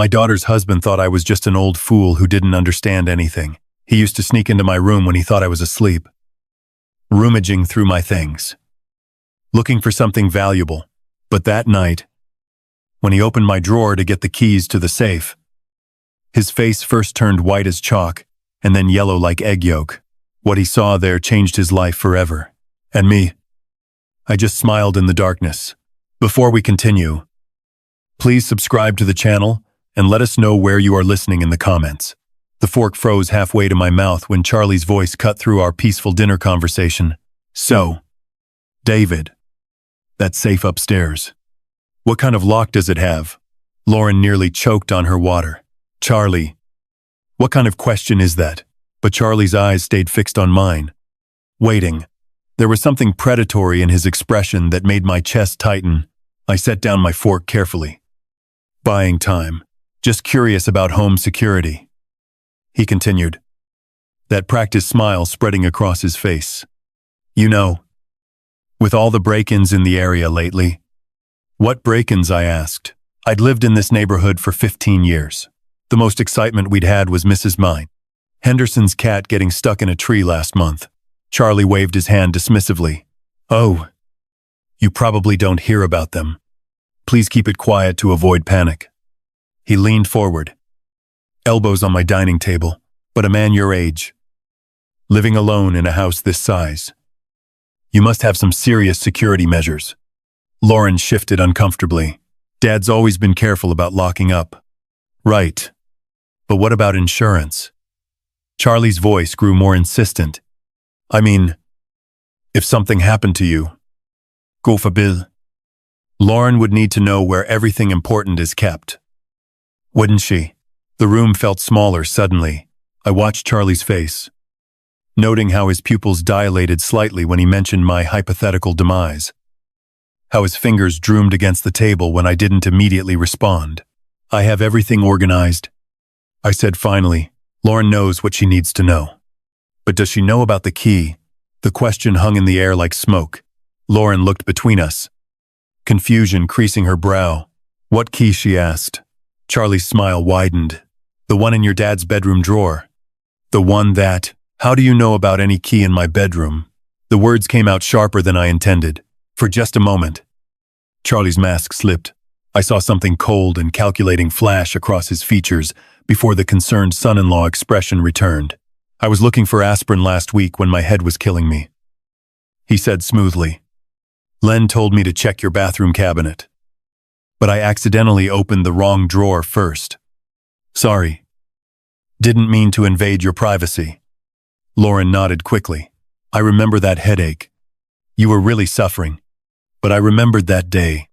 My daughter's husband thought I was just an old fool who didn't understand anything. He used to sneak into my room when he thought I was asleep, rummaging through my things, looking for something valuable. But that night, when he opened my drawer to get the keys to the safe, his face first turned white as chalk and then yellow like egg yolk. What he saw there changed his life forever. And me, I just smiled in the darkness. Before we continue, please subscribe to the channel and let us know where you are listening in the comments. The fork froze halfway to my mouth when Charlie's voice cut through our peaceful dinner conversation. So, David, that safe upstairs, what kind of lock does it have? Lauren nearly choked on her water. Charlie, what kind of question is that? But Charlie's eyes stayed fixed on mine, waiting. There was something predatory in his expression that made my chest tighten. I set down my fork carefully. Buying time. Just curious about home security. He continued, that practiced smile spreading across his face. You know, with all the break-ins in the area lately. What break-ins, I asked. I'd lived in this neighborhood for 15 years. The most excitement we'd had was Mrs. Mine, Henderson's cat, getting stuck in a tree last month. Charlie waved his hand dismissively. Oh, you probably don't hear about them. Please keep it quiet to avoid panic. He leaned forward, elbows on my dining table. But a man your age, living alone in a house this size, you must have some serious security measures. Lauren shifted uncomfortably. Dad's always been careful about locking up. Right. But what about insurance? Charlie's voice grew more insistent. I mean, if something happened to you, go for Bill. Lauren would need to know where everything important is kept. Wouldn't she? The room felt smaller suddenly. I watched Charlie's face, noting how his pupils dilated slightly when he mentioned my hypothetical demise, how his fingers drummed against the table when I didn't immediately respond. I have everything organized, I said finally. Lauren knows what she needs to know. But does she know about the key? The question hung in the air like smoke. Lauren looked between us, confusion creasing her brow. What key? She asked. Charlie's smile widened. The one in your dad's bedroom drawer. The one that, how do you know about any key in my bedroom? The words came out sharper than I intended. For just a moment, Charlie's mask slipped. I saw something cold and calculating flash across his features before the concerned son-in-law expression returned. I was looking for aspirin last week when my head was killing me, he said smoothly. Len told me to check your bathroom cabinet, but I accidentally opened the wrong drawer first. Sorry. Didn't mean to invade your privacy. Lauren nodded quickly. I remember that headache. You were really suffering. But I remembered that day,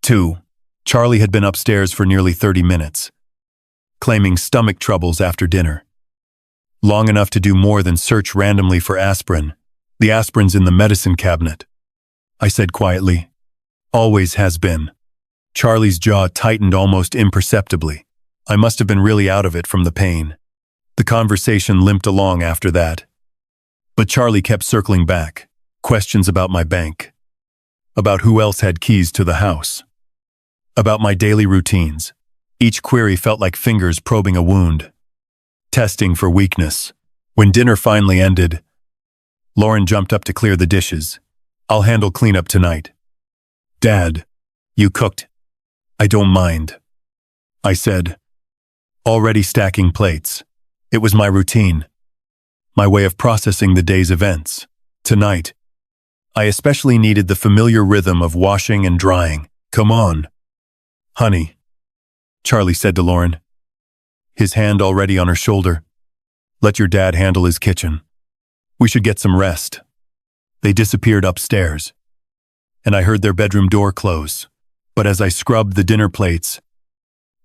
too. Charlie had been upstairs for nearly 30 minutes, claiming stomach troubles after dinner. Long enough to do more than search randomly for aspirin. The aspirin's in the medicine cabinet, I said quietly. Always has been. Charlie's jaw tightened almost imperceptibly. I must have been really out of it from the pain. The conversation limped along after that. But Charlie kept circling back. Questions about my bank, about who else had keys to the house, about my daily routines. Each query felt like fingers probing a wound, testing for weakness. When dinner finally ended, Lauren jumped up to clear the dishes. I'll handle cleanup tonight. Dad, you cooked. I don't mind, I said, already stacking plates. It was my routine, my way of processing the day's events. Tonight, I especially needed the familiar rhythm of washing and drying. Come on, honey, Charlie said to Lauren, his hand already on her shoulder. Let your dad handle his kitchen. We should get some rest. They disappeared upstairs, and I heard their bedroom door close. But as I scrubbed the dinner plates,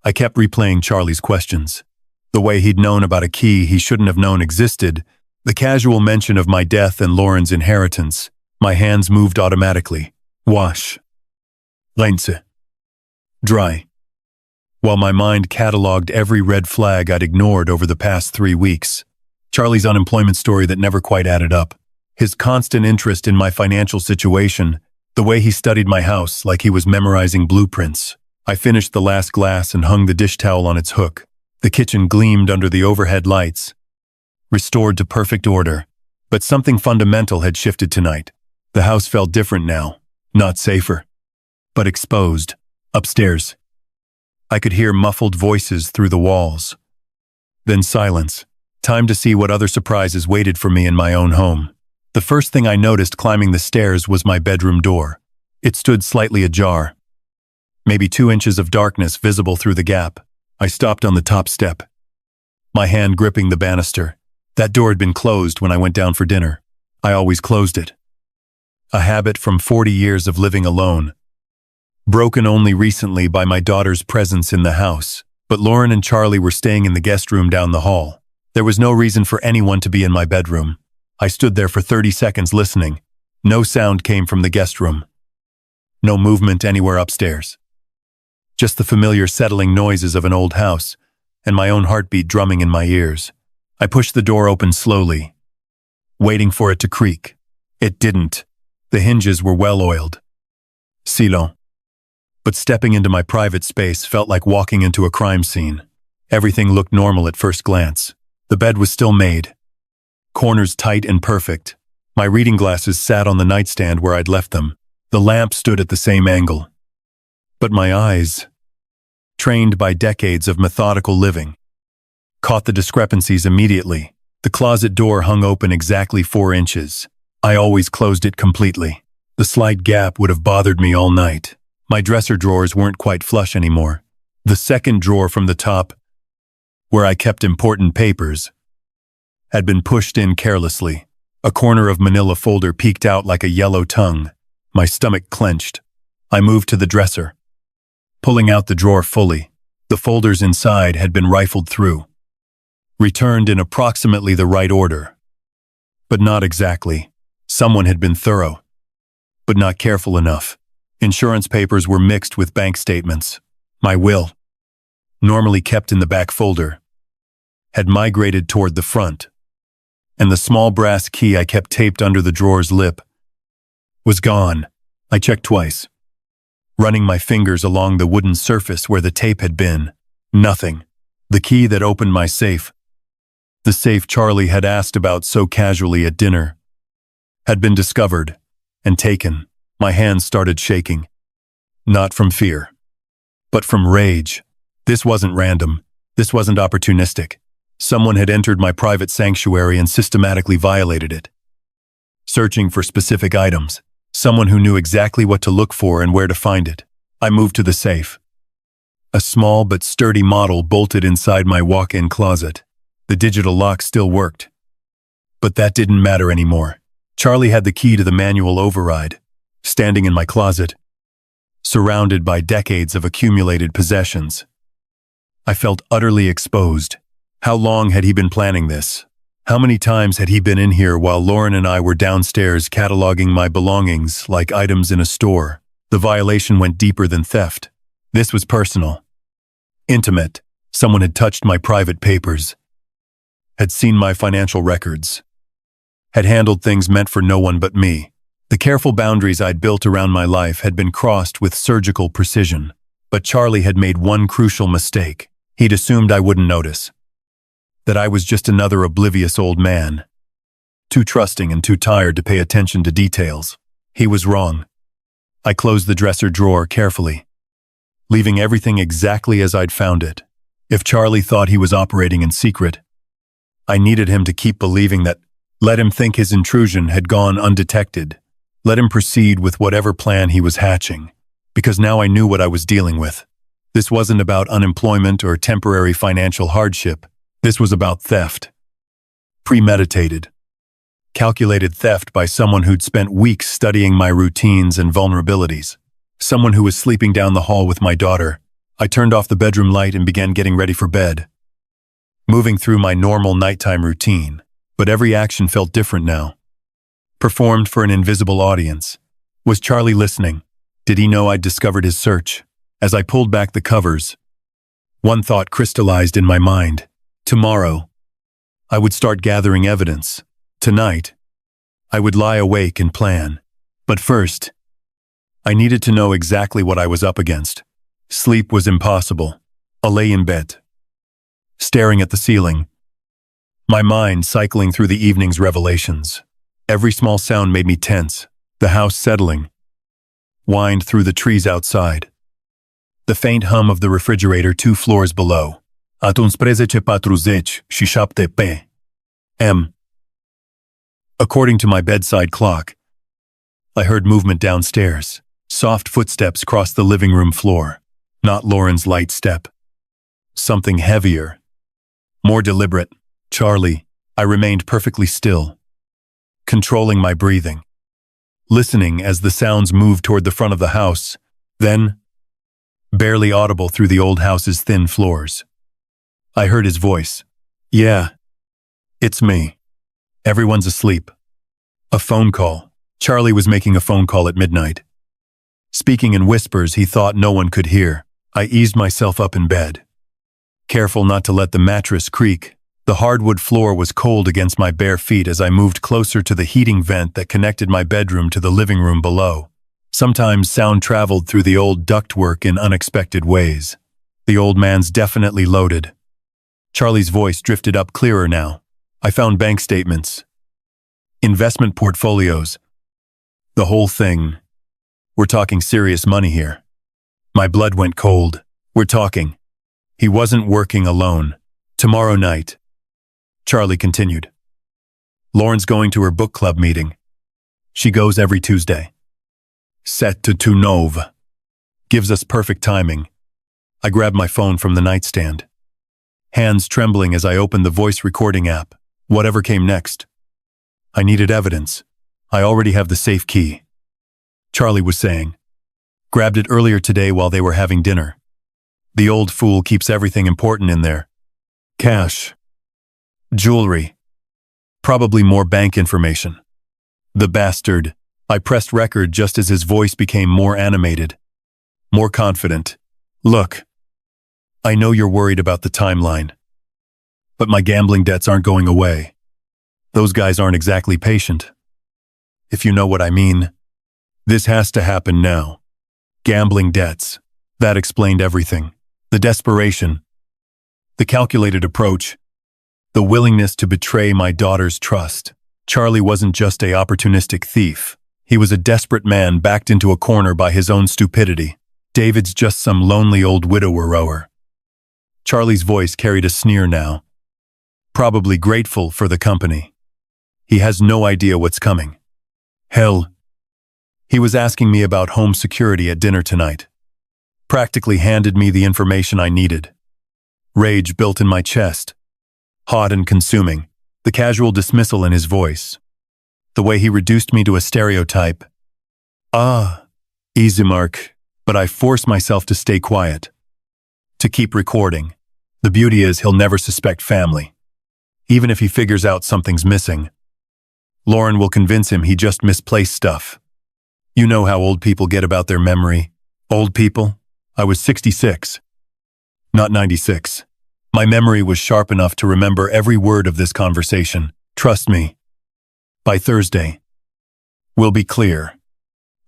I kept replaying Charlie's questions. The way he'd known about a key he shouldn't have known existed, the casual mention of my death and Lauren's inheritance. My hands moved automatically. Wash. Rinse. Dry. While my mind cataloged every red flag I'd ignored over the past 3 weeks. Charlie's unemployment story that never quite added up. His constant interest in my financial situation. The way he studied my house like he was memorizing blueprints. I finished the last glass and hung the dish towel on its hook. The kitchen gleamed under the overhead lights, restored to perfect order. But something fundamental had shifted tonight. The house felt different now, not safer, but exposed. Upstairs, I could hear muffled voices through the walls. Then silence. Time to see what other surprises waited for me in my own home. The first thing I noticed climbing the stairs was my bedroom door. It stood slightly ajar, maybe 2 inches of darkness visible through the gap. I stopped on the top step, my hand gripping the banister. That door had been closed when I went down for dinner. I always closed it. A habit from 40 years of living alone, broken only recently by my daughter's presence in the house. But Lauren and Charlie were staying in the guest room down the hall. There was no reason for anyone to be in my bedroom. I stood there for 30 seconds listening. No sound came from the guest room. No movement anywhere upstairs. Just the familiar settling noises of an old house, and my own heartbeat drumming in my ears. I pushed the door open slowly, waiting for it to creak. It didn't. The hinges were well-oiled. Silent. But stepping into my private space felt like walking into a crime scene. Everything looked normal at first glance. The bed was still made, corners tight and perfect. My reading glasses sat on the nightstand where I'd left them. The lamp stood at the same angle. But my eyes, trained by decades of methodical living, caught the discrepancies immediately. The closet door hung open exactly 4 inches. I always closed it completely. The slight gap would have bothered me all night. My dresser drawers weren't quite flush anymore. The second drawer from the top, where I kept important papers, had been pushed in carelessly. A corner of manila folder peeked out like a yellow tongue. My stomach clenched. I moved to the dresser, pulling out the drawer fully. The folders inside had been rifled through, returned in approximately the right order. But not exactly. Someone had been thorough, but not careful enough. Insurance papers were mixed with bank statements. My will, normally kept in the back folder, had migrated toward the front, and the small brass key I kept taped under the drawer's lip was gone. I checked twice, running my fingers along the wooden surface where the tape had been. Nothing. The key that opened my safe, the safe Charlie had asked about so casually at dinner, had been discovered and taken. My hands started shaking. Not from fear, but from rage. This wasn't random. This wasn't opportunistic. Someone had entered my private sanctuary and systematically violated it, searching for specific items. Someone who knew exactly what to look for and where to find it. I moved to the safe. A small but sturdy model bolted inside my walk-in closet. The digital lock still worked. But that didn't matter anymore. Charlie had the key to the manual override, standing in my closet, surrounded by decades of accumulated possessions. I felt utterly exposed. How long had he been planning this? How many times had he been in here while Lauren and I were downstairs cataloging my belongings like items in a store? The violation went deeper than theft. This was personal, intimate. Someone had touched my private papers, had seen my financial records, had handled things meant for no one but me. The careful boundaries I'd built around my life had been crossed with surgical precision. But Charlie had made one crucial mistake. He'd assumed I wouldn't notice, that I was just another oblivious old man, too trusting and too tired to pay attention to details. He was wrong. I closed the dresser drawer carefully, leaving everything exactly as I'd found it. If Charlie thought he was operating in secret, I needed him to keep believing that. Let him think his intrusion had gone undetected. Let him proceed with whatever plan he was hatching, because now I knew what I was dealing with. This wasn't about unemployment or temporary financial hardship. This was about theft. Premeditated, calculated theft by someone who'd spent weeks studying my routines and vulnerabilities. Someone who was sleeping down the hall with my daughter. I turned off the bedroom light and began getting ready for bed, moving through my normal nighttime routine. But every action felt different now, performed for an invisible audience. Was Charlie listening? Did he know I'd discovered his search? As I pulled back the covers, one thought crystallized in my mind. Tomorrow, I would start gathering evidence. Tonight, I would lie awake and plan. But first, I needed to know exactly what I was up against. Sleep was impossible. I lay in bed, staring at the ceiling, my mind cycling through the evening's revelations. Every small sound made me tense, the house settling, whined through the trees outside. The faint hum of the refrigerator 2 floors below. Atunci 13:40 și 7 p.m. According to my bedside clock, I heard movement downstairs. Soft footsteps crossed the living room floor. Not Lauren's light step. Something heavier, more deliberate. Charlie, I remained perfectly still, controlling my breathing, listening as the sounds moved toward the front of the house, then, barely audible through the old house's thin floors, I heard his voice. Yeah, it's me. Everyone's asleep. A phone call. Charlie was making a phone call at midnight. Speaking in whispers he thought no one could hear. I eased myself up in bed, careful not to let the mattress creak. The hardwood floor was cold against my bare feet as I moved closer to the heating vent that connected my bedroom to the living room below. Sometimes sound traveled through the old ductwork in unexpected ways. The old man's definitely loaded. Charlie's voice drifted up clearer now. I found bank statements, investment portfolios, the whole thing. We're talking serious money here. My blood went cold. We're talking. He wasn't working alone. Tomorrow night, Charlie continued, Lauren's going to her book club meeting. She goes every Tuesday. 7-9. Gives us perfect timing. I grabbed my phone from the nightstand, hands trembling as I opened the voice recording app. Whatever came next, I needed evidence. I already have the safe key, Charlie was saying. Grabbed it earlier today while they were having dinner. The old fool keeps everything important in there. Cash, jewelry, probably more bank information. The bastard. I pressed record just as his voice became more animated, more confident. Look, I know you're worried about the timeline, but my gambling debts aren't going away. Those guys aren't exactly patient, if you know what I mean. This has to happen now. Gambling debts. That explained everything. The desperation, the calculated approach, the willingness to betray my daughter's trust. Charlie wasn't just an opportunistic thief. He was a desperate man backed into a corner by his own stupidity. David's just some lonely old widower. Charlie's voice carried a sneer now, probably grateful for the company. He has no idea what's coming. Hell, he was asking me about home security at dinner tonight. Practically handed me the information I needed. Rage built in my chest, hot and consuming. The casual dismissal in his voice, the way he reduced me to a stereotype. Easy mark, but I forced myself to stay quiet, to keep recording. The beauty is he'll never suspect family. Even if he figures out something's missing, Lauren will convince him he just misplaced stuff. You know how old people get about their memory. Old people? I was 66, not 96. My memory was sharp enough to remember every word of this conversation. Trust me. By Thursday, we'll be clear.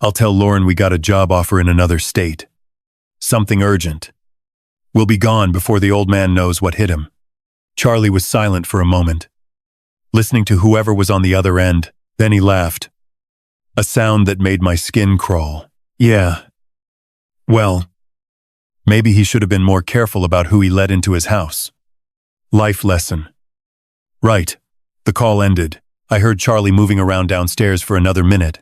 I'll tell Lauren we got a job offer in another state. Something urgent. We'll be gone before the old man knows what hit him. Charlie was silent for a moment, listening to whoever was on the other end. Then he laughed. A sound that made my skin crawl. Yeah. Well, maybe he should have been more careful about who he let into his house. Life lesson. Right. The call ended. I heard Charlie moving around downstairs for another minute,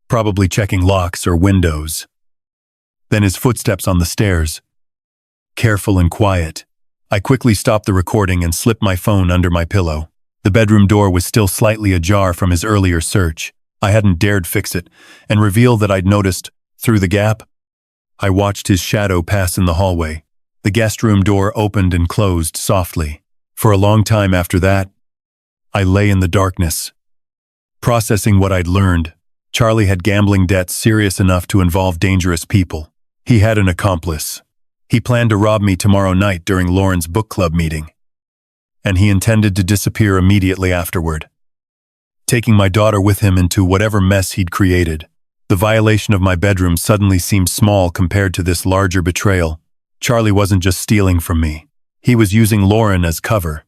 probably checking locks or windows. Then his footsteps on the stairs. Careful and quiet. I quickly stopped the recording and slipped my phone under my pillow. The bedroom door was still slightly ajar from his earlier search. I hadn't dared fix it and reveal that I'd noticed, through the gap. I watched his shadow pass in the hallway. The guest room door opened and closed softly. For a long time after that, I lay in the darkness, processing what I'd learned. Charlie had gambling debts serious enough to involve dangerous people. He had an accomplice. He planned to rob me tomorrow night during Lauren's book club meeting, and he intended to disappear immediately afterward, taking my daughter with him into whatever mess he'd created. The violation of my bedroom suddenly seemed small compared to this larger betrayal. Charlie wasn't just stealing from me. He was using Lauren as cover,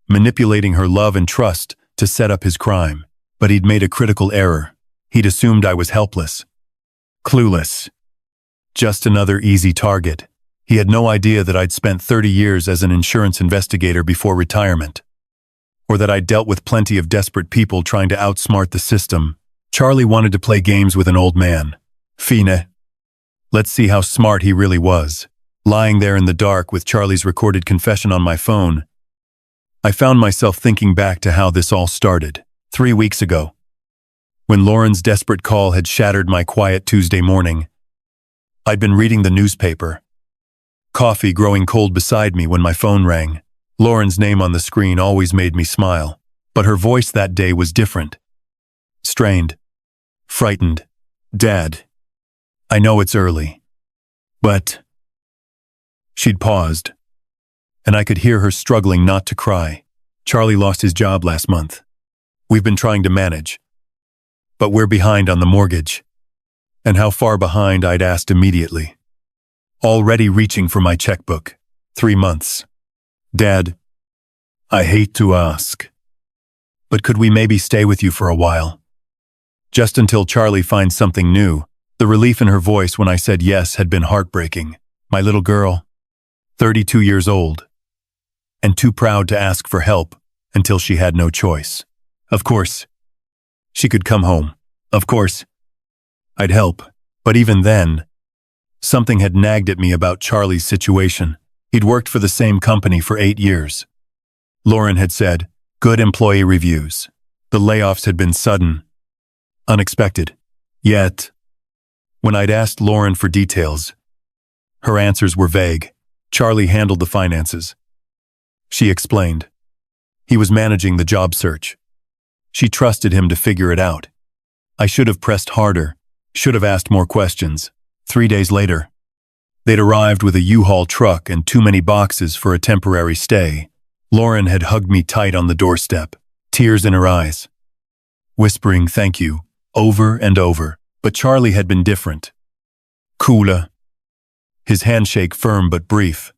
manipulating her love and trust to set up his crime. But he'd made a critical error. He'd assumed I was helpless, clueless, just another easy target. He had no idea that I'd spent 30 years as an insurance investigator before retirement, or that I'd dealt with plenty of desperate people trying to outsmart the system. Charlie wanted to play games with an old man. Fine. Let's see how smart he really was. Lying there in the dark with Charlie's recorded confession on my phone, I found myself thinking back to how this all started. 3 weeks ago, when Lauren's desperate call had shattered my quiet Tuesday morning. I'd been reading the newspaper, coffee growing cold beside me when my phone rang. Lauren's name on the screen always made me smile, but her voice that day was different. Strained, frightened. Dad, I know it's early, but... She'd paused, and I could hear her struggling not to cry. Charlie lost his job last month. We've been trying to manage, but we're behind on the mortgage. And how far behind, I'd asked immediately. Already reaching for my checkbook. 3 months. Dad, I hate to ask, but could we maybe stay with you for a while? Just until Charlie finds something new. The relief in her voice when I said yes had been heartbreaking. My little girl, 32 years old, and too proud to ask for help until she had no choice. Of course, she could come home. Of course, I'd help. But even then, something had nagged at me about Charlie's situation. He'd worked for the same company for 8 years. Lauren had said, good employee reviews. The layoffs had been sudden, unexpected. Yet, when I'd asked Lauren for details, her answers were vague. Charlie handled the finances. She explained. He was managing the job search. She trusted him to figure it out. I should have pressed harder, should have asked more questions. 3 days later, they'd arrived with a U-Haul truck and too many boxes for a temporary stay. Lauren had hugged me tight on the doorstep, tears in her eyes, whispering thank you over and over. But Charlie had been different. Cooler. His handshake firm but brief.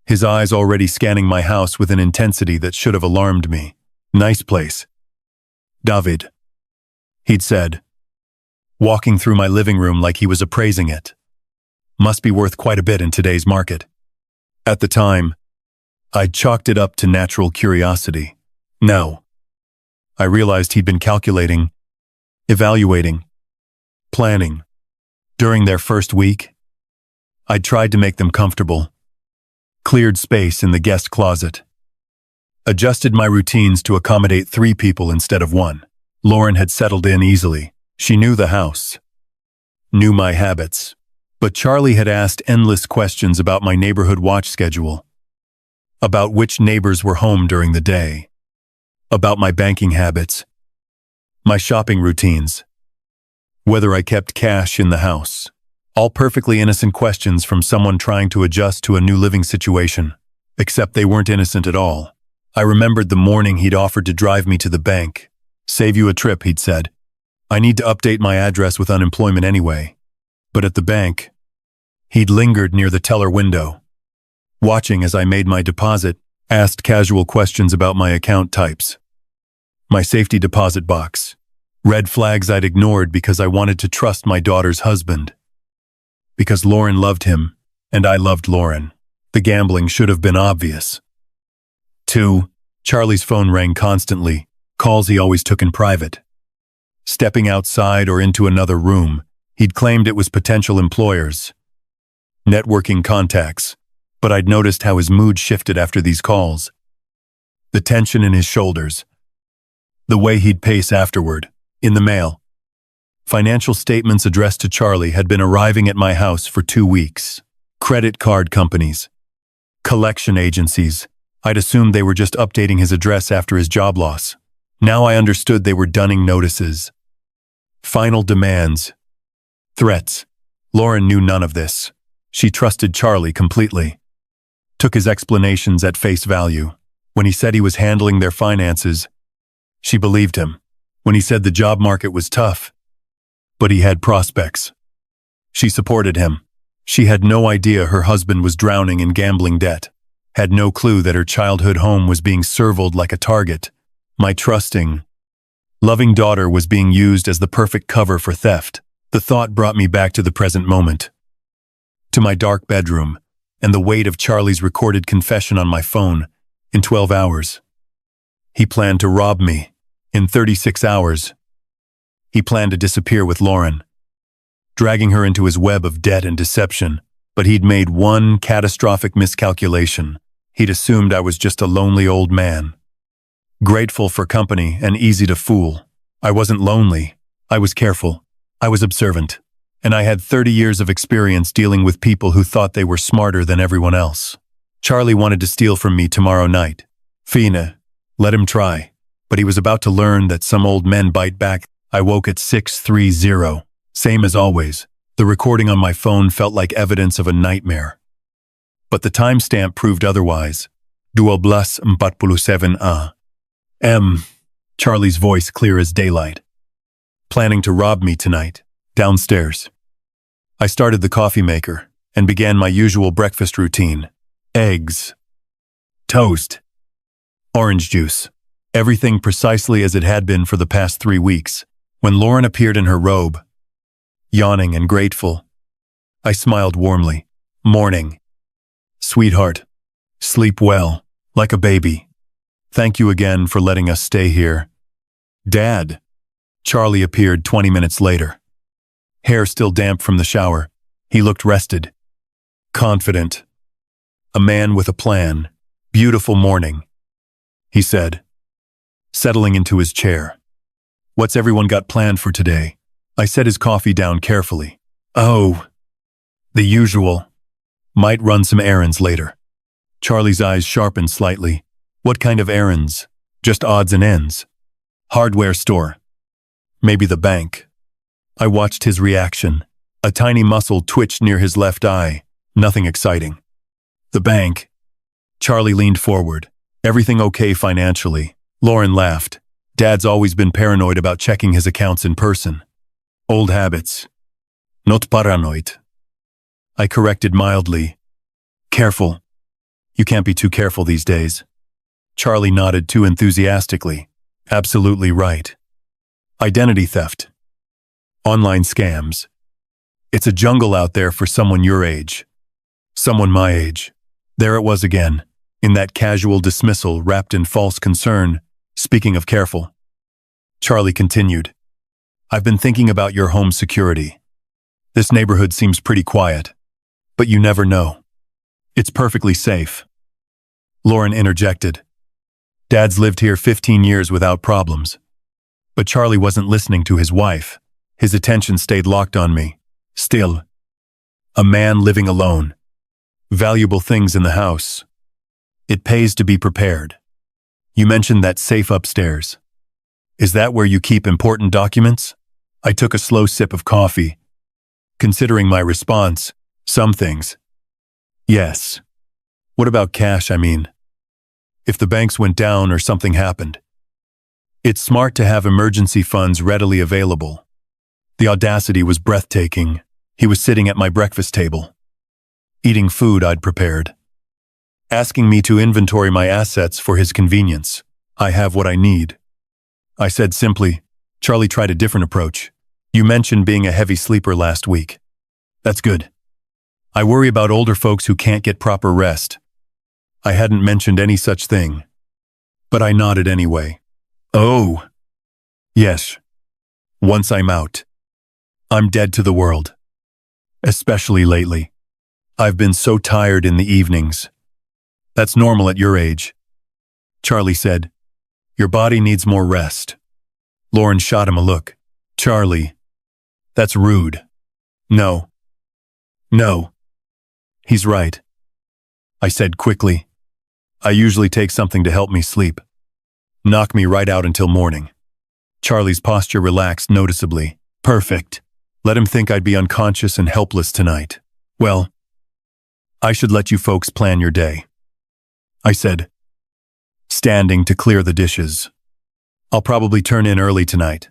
His eyes already scanning my house with an intensity that should have alarmed me. Nice place. David, he'd said, walking through my living room like he was appraising it. Must be worth quite a bit in today's market. At the time, I'd chalked it up to natural curiosity. No. I realized he'd been calculating, evaluating, planning. During their first week, I'd tried to make them comfortable, cleared space in the guest closet, adjusted my routines to accommodate 3 people instead of 1. Lauren had settled in easily. She knew the house, knew my habits. But Charlie had asked endless questions about my neighborhood watch schedule, about which neighbors were home during the day, about my banking habits, my shopping routines, whether I kept cash in the house. All perfectly innocent questions from someone trying to adjust to a new living situation. Except they weren't innocent at all. I remembered the morning he'd offered to drive me to the bank. Save you a trip, he'd said. I need to update my address with unemployment anyway. But at the bank, he'd lingered near the teller window, watching as I made my deposit, asked casual questions about my account types, my safety deposit box, red flags I'd ignored because I wanted to trust my daughter's husband. Because Lauren loved him, and I loved Lauren. The gambling should have been obvious. 2. Charlie's phone rang constantly, calls he always took in private. Stepping outside or into another room, he'd claimed it was potential employers, networking contacts, but I'd noticed how his mood shifted after these calls. The tension in his shoulders, the way he'd pace afterward. In the mail, financial statements addressed to Charlie had been arriving at my house for 2 weeks. Credit card companies, collection agencies. I'd assumed they were just updating his address after his job loss. Now I understood they were dunning notices, final demands, threats. Lauren knew none of this. She trusted Charlie completely, took his explanations at face value. When he said he was handling their finances, she believed him. When he said the job market was tough, but he had prospects. She supported him. She had no idea her husband was drowning in gambling debt, had no clue that her childhood home was being served like a target. My trusting, loving daughter was being used as the perfect cover for theft. The thought brought me back to the present moment, to my dark bedroom, and the weight of Charlie's recorded confession on my phone. In 12 hours. He planned to rob me. In 36 hours. He planned to disappear with Lauren, dragging her into his web of debt and deception. But he'd made one catastrophic miscalculation. He'd assumed I was just a lonely old man, grateful for company and easy to fool. I wasn't lonely. I was careful. I was observant. And I had 30 years of experience dealing with people who thought they were smarter than everyone else. Charlie wanted to steal from me tomorrow night. Fina, let him try. But he was about to learn that some old men bite back. I woke at 6:30. Same as always. The recording on my phone felt like evidence of a nightmare. But the timestamp proved otherwise. 12:47 a.m. Charlie's voice clear as daylight. Planning to rob me tonight. Downstairs. I started the coffee maker and began my usual breakfast routine. Eggs. Toast. Orange juice. Everything precisely as it had been for the past 3 weeks. When Lauren appeared in her robe, yawning and grateful, I smiled warmly. Morning. Sweetheart. Sleep well, like a baby. Thank you again for letting us stay here. Dad. Charlie appeared 20 minutes later. Hair still damp from the shower. He looked rested, confident. A man with a plan. Beautiful morning, he said, settling into his chair. What's everyone got planned for today? I set his coffee down carefully. Oh, the usual. Might run some errands later. Charlie's eyes sharpened slightly. What kind of errands? Just odds and ends. Hardware store. Maybe the bank. I watched his reaction. A tiny muscle twitched near his left eye. Nothing exciting. The bank. Charlie leaned forward. Everything okay financially? Lauren laughed. Dad's always been paranoid about checking his accounts in person. Old habits. Not paranoid. I corrected mildly. Careful. You can't be too careful these days. Charlie nodded too enthusiastically. Absolutely right. Identity theft. Online scams. It's a jungle out there for someone your age. Someone my age. There it was again, in that casual dismissal wrapped in false concern. Speaking of careful. Charlie continued. I've been thinking about your home security. This neighborhood seems pretty quiet, but you never know. It's perfectly safe. Lauren interjected. Dad's lived here 15 years without problems. But Charlie wasn't listening to his wife. His attention stayed locked on me. Still. A man living alone. Valuable things in the house. It pays to be prepared. You mentioned that safe upstairs. Is that where you keep important documents? I took a slow sip of coffee. Considering my response, some things. Yes. What about cash, I mean? If the banks went down or something happened. It's smart to have emergency funds readily available. The audacity was breathtaking. He was sitting at my breakfast table, eating food I'd prepared, asking me to inventory my assets for his convenience. I have what I need. I said simply. Charlie tried a different approach. You mentioned being a heavy sleeper last week. That's good. I worry about older folks who can't get proper rest. I hadn't mentioned any such thing, but I nodded anyway. Oh, yes. Once I'm out, I'm dead to the world. Especially lately. I've been so tired in the evenings. That's normal at your age. Charlie said, your body needs more rest. Lauren shot him a look. Charlie, that's rude. No. No. He's right. I said quickly. I usually take something to help me sleep. Knock me right out until morning. Charlie's posture relaxed noticeably. Perfect. Let him think I'd be unconscious and helpless tonight. Well, I should let you folks plan your day. I said, standing to clear the dishes. I'll probably turn in early tonight.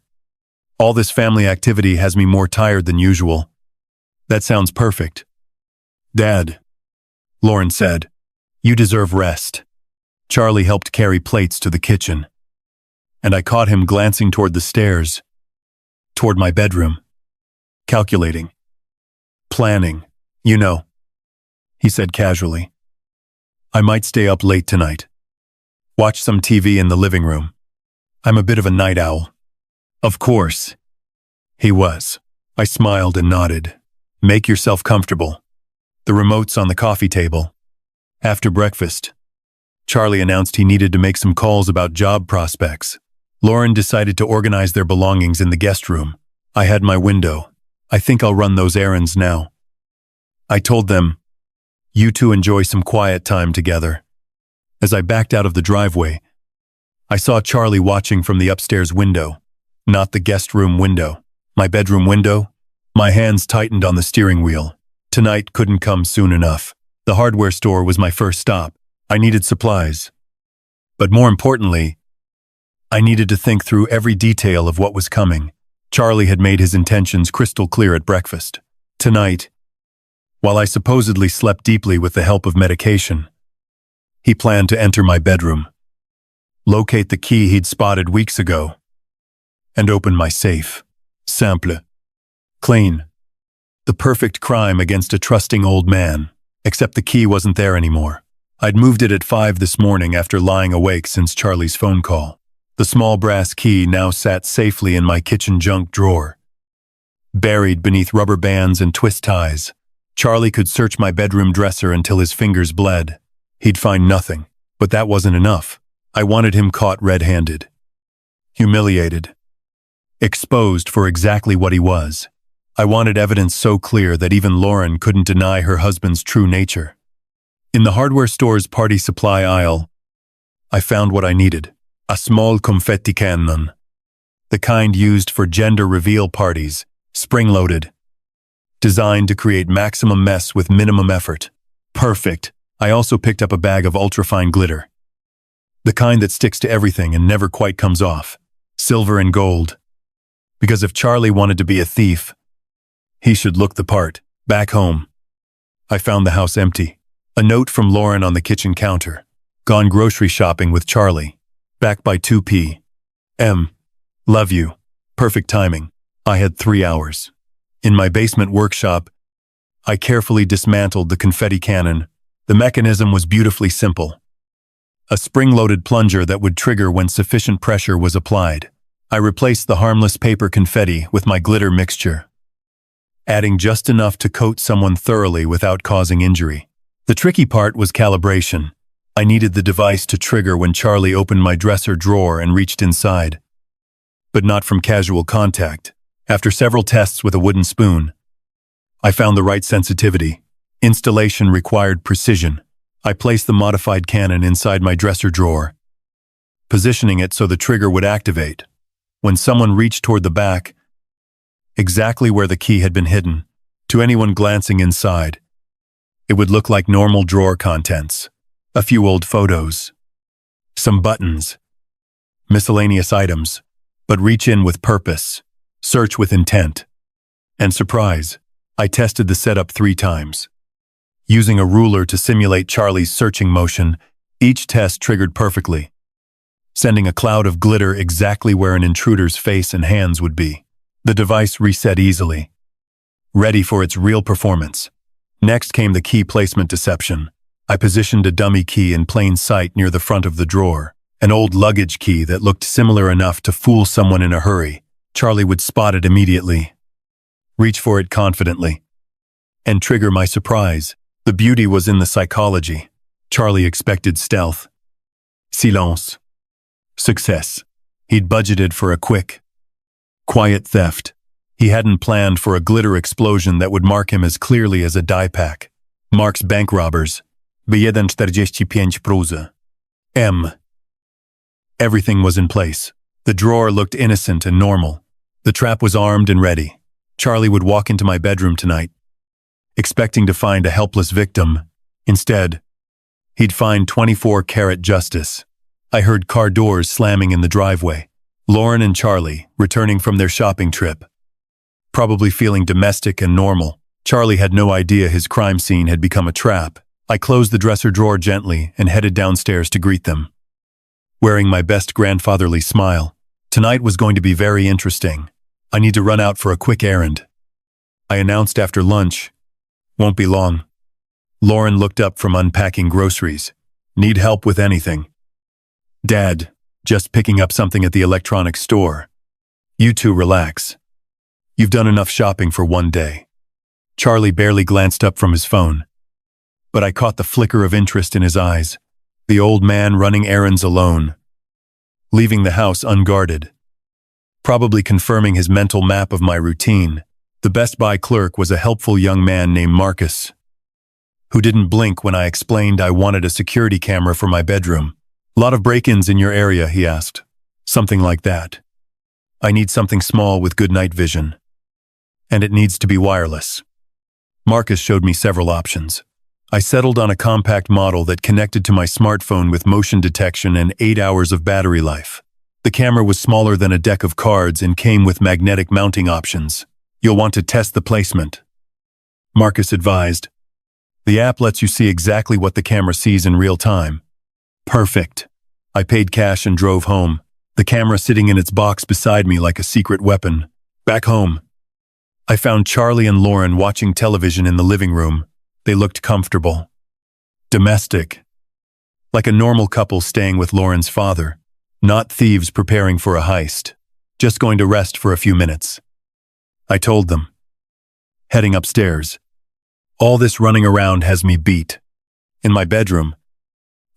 All this family activity has me more tired than usual. That sounds perfect. Dad, Lauren said, you deserve rest. Charlie helped carry plates to the kitchen, and I caught him glancing toward the stairs, toward my bedroom, calculating, planning, you know, he said casually. I might stay up late tonight. Watch some TV in the living room. I'm a bit of a night owl. Of course. He was. I smiled and nodded. Make yourself comfortable. The remote's on the coffee table. After breakfast, Charlie announced he needed to make some calls about job prospects. Lauren decided to organize their belongings in the guest room. I had my window. I think I'll run those errands now. I told them, you two enjoy some quiet time together. As I backed out of the driveway, I saw Charlie watching from the upstairs window, not the guest room window. My bedroom window? My hands tightened on the steering wheel. Tonight couldn't come soon enough. The hardware store was my first stop. I needed supplies. But more importantly, I needed to think through every detail of what was coming. Charlie had made his intentions crystal clear at breakfast. Tonight, while I supposedly slept deeply with the help of medication, he planned to enter my bedroom, locate the key he'd spotted weeks ago, and open my safe. Simple. Clean. The perfect crime against a trusting old man, except the key wasn't there anymore. I'd moved it at 5 this morning after lying awake since Charlie's phone call. The small brass key now sat safely in my kitchen junk drawer, buried beneath rubber bands and twist ties. Charlie could search my bedroom dresser until his fingers bled. He'd find nothing, but that wasn't enough. I wanted him caught red-handed, humiliated, exposed for exactly what he was. I wanted evidence so clear that even Lauren couldn't deny her husband's true nature. In the hardware store's party supply aisle, I found what I needed. A small confetti cannon. The kind used for gender reveal parties, spring-loaded. Designed to create maximum mess with minimum effort. Perfect. I also picked up a bag of ultrafine glitter. The kind that sticks to everything and never quite comes off. Silver and gold. Because if Charlie wanted to be a thief, he should look the part. Back home, I found the house empty. A note from Lauren on the kitchen counter. Gone grocery shopping with Charlie. Back by 2 p.m. Love you. Perfect timing. I had 3 hours. In my basement workshop, I carefully dismantled the confetti cannon. The mechanism was beautifully simple. A spring-loaded plunger that would trigger when sufficient pressure was applied. I replaced the harmless paper confetti with my glitter mixture, adding just enough to coat someone thoroughly without causing injury. The tricky part was calibration. I needed the device to trigger when Charlie opened my dresser drawer and reached inside. But not from casual contact. After several tests with a wooden spoon, I found the right sensitivity. Installation required precision. I placed the modified cannon inside my dresser drawer, positioning it so the trigger would activate. When someone reached toward the back, exactly where the key had been hidden, to anyone glancing inside, it would look like normal drawer contents. A few old photos, some buttons, miscellaneous items, but reach in with purpose, search with intent. And surprise, I tested the setup 3 times. Using a ruler to simulate Charlie's searching motion, each test triggered perfectly, sending a cloud of glitter exactly where an intruder's face and hands would be. The device reset easily, ready for its real performance. Next came the key placement deception. I positioned a dummy key in plain sight near the front of the drawer, an old luggage key that looked similar enough to fool someone in a hurry. Charlie would spot it immediately, reach for it confidently, and trigger my surprise. The beauty was in the psychology. Charlie expected stealth, silence, success. He'd budgeted for a quick, quiet theft. He hadn't planned for a glitter explosion that would mark him as clearly as a die pack. Mark's bank robbers. B145 M. Everything was in place. The drawer looked innocent and normal. The trap was armed and ready. Charlie would walk into my bedroom tonight, expecting to find a helpless victim. Instead, he'd find 24-karat justice. I heard car doors slamming in the driveway. Lauren and Charlie, returning from their shopping trip. Probably feeling domestic and normal, Charlie had no idea his crime scene had become a trap. I closed the dresser drawer gently and headed downstairs to greet them. Wearing my best grandfatherly smile, tonight was going to be very interesting. I need to run out for a quick errand, I announced after lunch. Won't be long. Lauren looked up from unpacking groceries. Need help with anything? Dad, just picking up something at the electronics store. You two relax. You've done enough shopping for one day. Charlie barely glanced up from his phone, but I caught the flicker of interest in his eyes. The old man running errands alone, leaving the house unguarded, probably confirming his mental map of my routine. The Best Buy clerk was a helpful young man named Marcus, who didn't blink when I explained I wanted a security camera for my bedroom. Lot of break-ins in your area, he asked. Something like that. I need something small with good night vision. And it needs to be wireless. Marcus showed me several options. I settled on a compact model that connected to my smartphone with motion detection and 8 hours of battery life. The camera was smaller than a deck of cards and came with magnetic mounting options. You'll want to test the placement, Marcus advised. The app lets you see exactly what the camera sees in real time. Perfect. I paid cash and drove home, the camera sitting in its box beside me like a secret weapon. Back home, I found Charlie and Lauren watching television in the living room. They looked comfortable. Domestic. Like a normal couple staying with Lauren's father. Not thieves preparing for a heist. Just going to rest for a few minutes, I told them. Heading upstairs. All this running around has me beat. In my bedroom,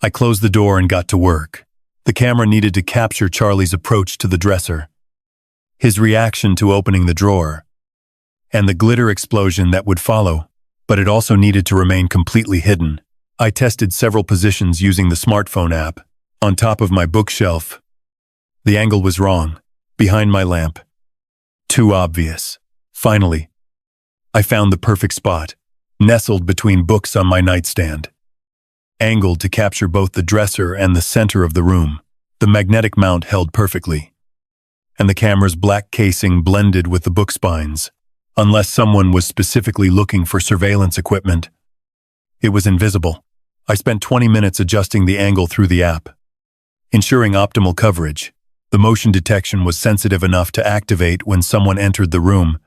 I closed the door and got to work. The camera needed to capture Charlie's approach to the dresser, his reaction to opening the drawer, and the glitter explosion that would follow, but it also needed to remain completely hidden. I tested several positions using the smartphone app. On top of my bookshelf. The angle was wrong. Behind my lamp. Too obvious. Finally, I found the perfect spot, nestled between books on my nightstand. Angled to capture both the dresser and the center of the room. The magnetic mount held perfectly, and the camera's black casing blended with the book spines. Unless someone was specifically looking for surveillance equipment, it was invisible. I spent 20 minutes adjusting the angle through the app, ensuring optimal coverage. The motion detection was sensitive enough to activate when someone entered the room,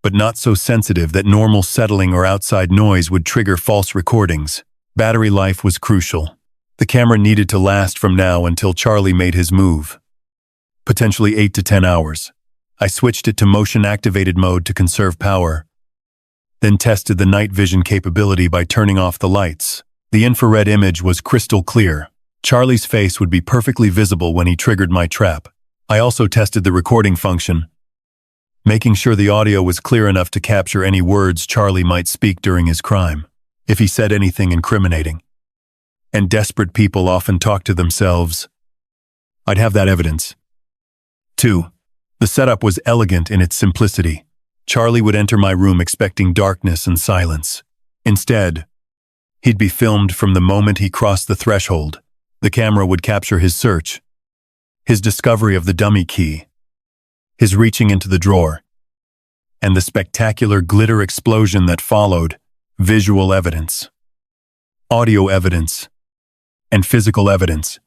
but not so sensitive that normal settling or outside noise would trigger false recordings. Battery life was crucial. The camera needed to last from now until Charlie made his move. Potentially 8 to 10 hours. I switched it to motion-activated mode to conserve power, then tested the night vision capability by turning off the lights. The infrared image was crystal clear. Charlie's face would be perfectly visible when he triggered my trap. I also tested the recording function, making sure the audio was clear enough to capture any words Charlie might speak during his crime, if he said anything incriminating. And desperate people often talk to themselves. I'd have that evidence. 2. The setup was elegant in its simplicity. Charlie would enter my room expecting darkness and silence. Instead, he'd be filmed from the moment he crossed the threshold. The camera would capture his search, his discovery of the dummy key, his reaching into the drawer, and the spectacular glitter explosion that followed. Visual evidence, audio evidence, and physical evidence,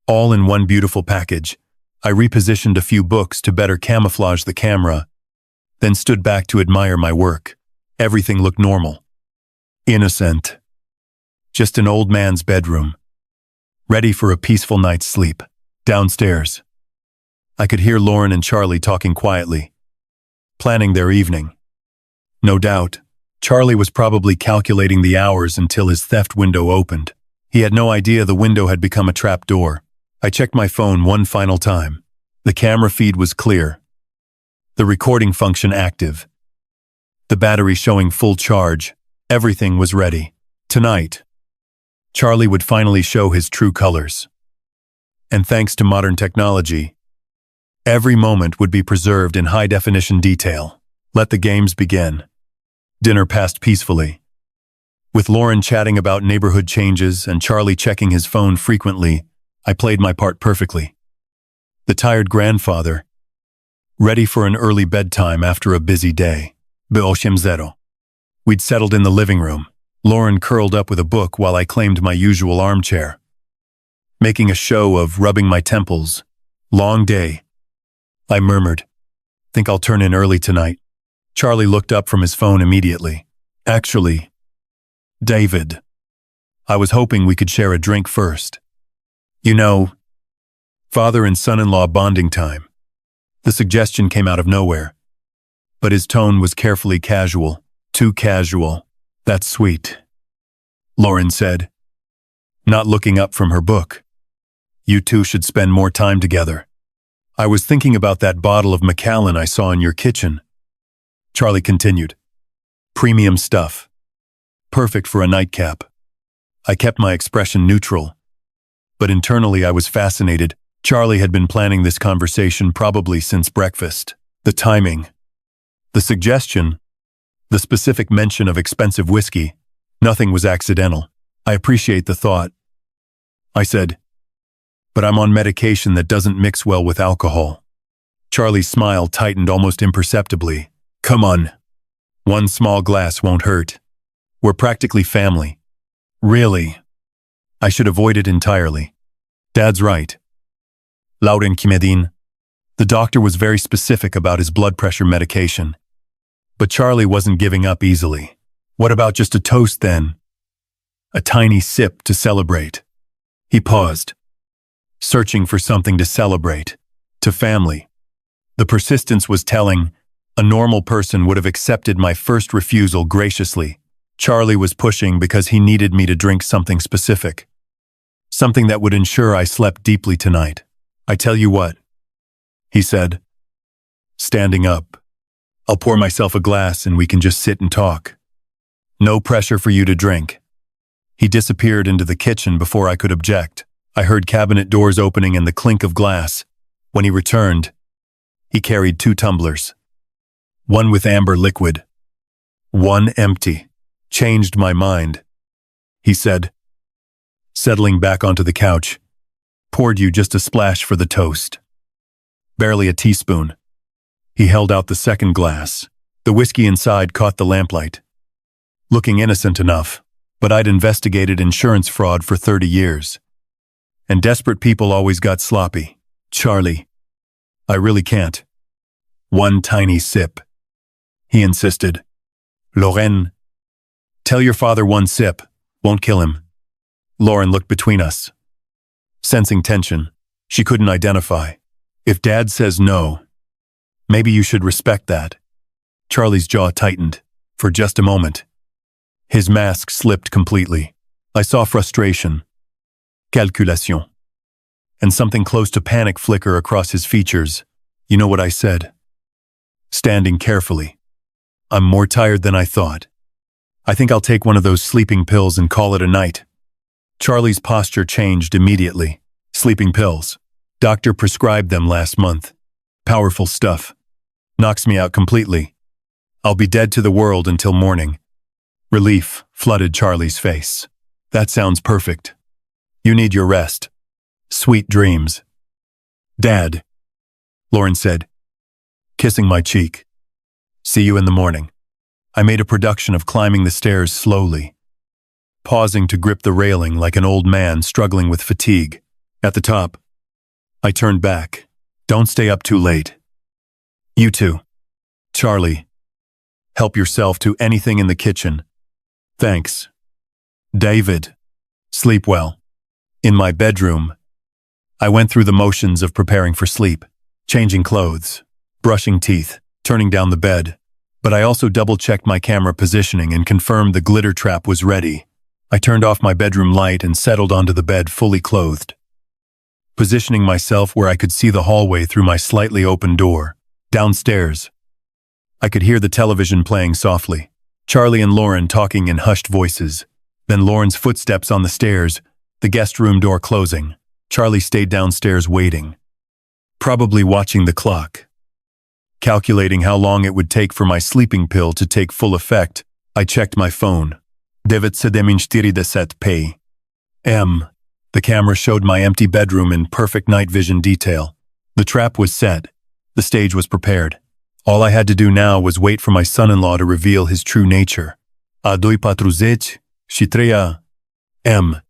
all in one beautiful package. I repositioned a few books to better camouflage the camera, then stood back to admire my work. Everything looked normal, innocent. Just an old man's bedroom, ready for a peaceful night's sleep. Downstairs, I could hear Lauren and Charlie talking quietly, planning their evening. No doubt, Charlie was probably calculating the hours until his theft window opened. He had no idea the window had become a trap door. I checked my phone one final time. The camera feed was clear, the recording function active, the battery showing full charge. Everything was ready. Tonight, Charlie would finally show his true colors. And thanks to modern technology, every moment would be preserved in high-definition detail. Let the games begin. Dinner passed peacefully, with Lauren chatting about neighborhood changes and Charlie checking his phone frequently. I played my part perfectly. The tired grandfather, ready for an early bedtime after a busy day. Zero. We'd settled in the living room, Lauren curled up with a book while I claimed my usual armchair, making a show of rubbing my temples. Long day. I murmured, think I'll turn in early tonight. Charlie looked up from his phone immediately. Actually, David, I was hoping we could share a drink first. You know, father and son-in-law bonding time. The suggestion came out of nowhere, but his tone was carefully casual. Too casual. That's sweet, Lauren said, not looking up from her book. You two should spend more time together. I was thinking about that bottle of Macallan I saw in your kitchen. Charlie continued. Premium stuff. Perfect for a nightcap. I kept my expression neutral, but internally I was fascinated. Charlie had been planning this conversation probably since breakfast. The timing, the suggestion, the specific mention of expensive whiskey, nothing was accidental. I appreciate the thought. I said, but I'm on medication that doesn't mix well with alcohol. Charlie's smile tightened almost imperceptibly. Come on. One small glass won't hurt. We're practically family. Really? I should avoid it entirely. Dad's right. Lauren Kimedin. The doctor was very specific about his blood pressure medication. But Charlie wasn't giving up easily. What about just a toast then? A tiny sip to celebrate. He paused, searching for something to celebrate. To family. The persistence was telling. A normal person would have accepted my first refusal graciously. Charlie was pushing because he needed me to drink something specific. Something that would ensure I slept deeply tonight. I tell you what, he said, standing up. I'll pour myself a glass and we can just sit and talk. No pressure for you to drink. He disappeared into the kitchen before I could object. I heard cabinet doors opening and the clink of glass. When he returned, he carried 2 tumblers. One with amber liquid. One empty. Changed my mind, he said, settling back onto the couch. Poured you just a splash for the toast. Barely a teaspoon. He held out the second glass. The whiskey inside caught the lamplight. Looking innocent enough, but I'd investigated insurance fraud for 30 years. And desperate people always got sloppy. Charlie, I really can't. One tiny sip. He insisted. Lauren, tell your father one sip. Won't kill him. Lauren looked between us. Sensing tension, she couldn't identify. If Dad says no, maybe you should respect that. Charlie's jaw tightened. For just a moment. His mask slipped completely. I saw frustration, calculation, and something close to panic flicker across his features. You know what I said? Standing carefully. I'm more tired than I thought. I think I'll take one of those sleeping pills and call it a night. Charlie's posture changed immediately. Sleeping pills. Doctor prescribed them last month. Powerful stuff. Knocks me out completely. I'll be dead to the world until morning. Relief flooded Charlie's face. That sounds perfect. You need your rest. Sweet dreams. Dad, Lauren said, kissing my cheek. See you in the morning. I made a production of climbing the stairs slowly, pausing to grip the railing like an old man struggling with fatigue. At the top, I turned back. Don't stay up too late. You too. Charlie, help yourself to anything in the kitchen. Thanks. David, sleep well. In my bedroom, I went through the motions of preparing for sleep, changing clothes, brushing teeth, turning down the bed. But I also double-checked my camera positioning and confirmed the glitter trap was ready. I turned off my bedroom light and settled onto the bed fully clothed, positioning myself where I could see the hallway through my slightly open door. Downstairs, I could hear the television playing softly, Charlie and Lauren talking in hushed voices. Then Lauren's footsteps on the stairs, the guest room door closing. Charlie stayed downstairs waiting, probably watching the clock. Calculating how long it would take for my sleeping pill to take full effect, I checked my phone. 9:47 p.m. The camera showed my empty bedroom in perfect night vision detail. The trap was set. The stage was prepared. All I had to do now was wait for my son-in-law to reveal his true nature. A doi patruzeci, și treia M.